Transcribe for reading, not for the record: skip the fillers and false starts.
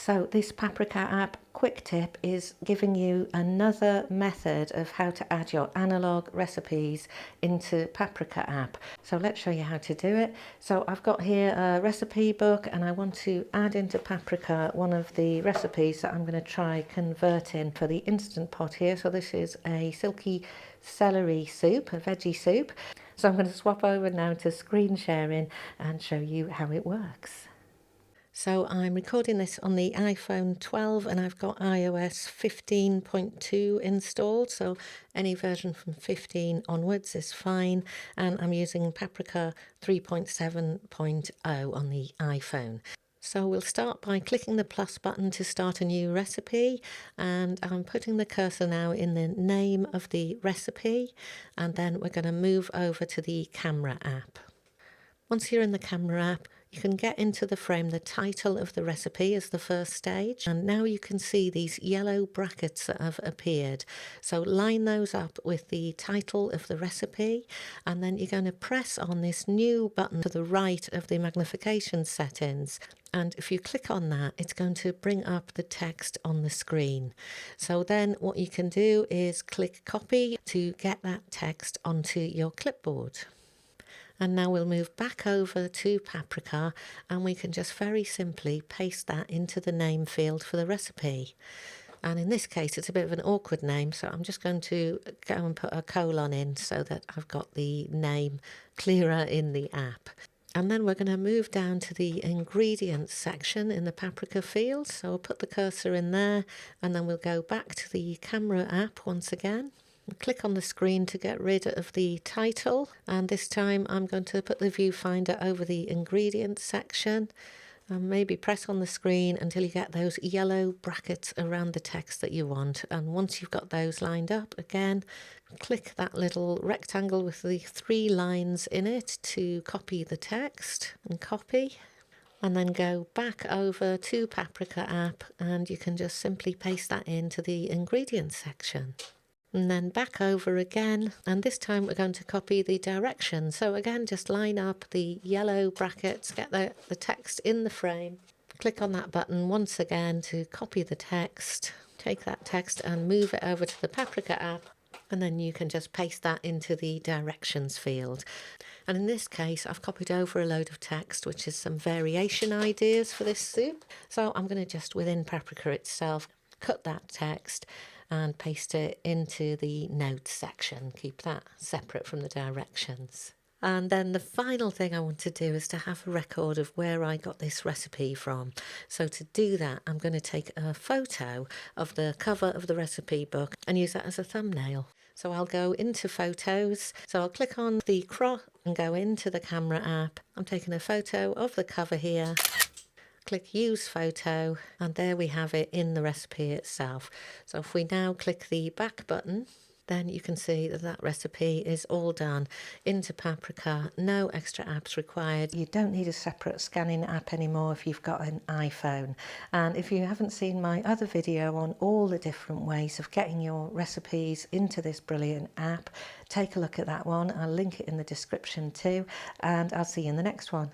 So this Paprika app quick tip is giving you another method of how to add your analog recipes into Paprika app. So let's show you how to do it. So I've got here a recipe book and I want to add into Paprika one of the recipes that I'm going to try converting for the Instant Pot here. So this is a silky celery soup, a veggie soup. So I'm going to swap over now to screen sharing and show you how it works. So I'm recording this on the iPhone 12 and I've got iOS 15.2 installed, so any version from 15 onwards is fine, and I'm using Paprika 3.7.0 on the iPhone. So we'll start by clicking the plus button to start a new recipe, and I'm putting the cursor now in the name of the recipe, and then we're going to move over to the camera app. Once you're in the camera app, you can get into the frame the title of the recipe as the first stage, and now you can see these yellow brackets that have appeared. So line those up with the title of the recipe, and then you're going to press on this new button to the right of the magnification settings. And if you click on that, it's going to bring up the text on the screen. So then what you can do is click copy to get that text onto your clipboard. And now we'll move back over to Paprika and we can just very simply paste that into the name field for the recipe. And in this case, it's a bit of an awkward name, so I'm just going to go and put a colon in so that I've got the name clearer in the app. And then we're going to move down to the ingredients section in the Paprika field. So I'll put the cursor in there and then we'll go back to the camera app once again. Click on the screen to get rid of the title, and this time I'm going to put the viewfinder over the ingredients section and maybe press on the screen until you get those yellow brackets around the text that you want. And once you've got those lined up, again click that little rectangle with the 3 lines in it to copy the text, and copy, and then go back over to Paprika app and you can just simply paste that into the ingredients section. And then back over again, and this time we're going to copy the directions. So again, just line up the yellow brackets, get the text in the frame, click on that button once again to copy the text, take that text and move it over to the Paprika app, and then you can just paste that into the directions field. And in this case, I've copied over a load of text, which is some variation ideas for this soup. So I'm going to just, within Paprika itself, cut that text and paste it into the notes section. Keep that separate from the directions. And then the final thing I want to do is to have a record of where I got this recipe from. So to do that, I'm going to take a photo of the cover of the recipe book and use that as a thumbnail. So I'll go into photos. So I'll click on the cross and go into the camera app. I'm taking a photo of the cover here. Click use photo, and there we have it in the recipe itself. So if we now click the back button, then you can see that that recipe is all done into Paprika. No extra apps required. You don't need a separate scanning app anymore if you've got an iPhone. And if you haven't seen my other video on all the different ways of getting your recipes into this brilliant app, take a look at that one. I'll link it in the description too, and I'll see you in the next one.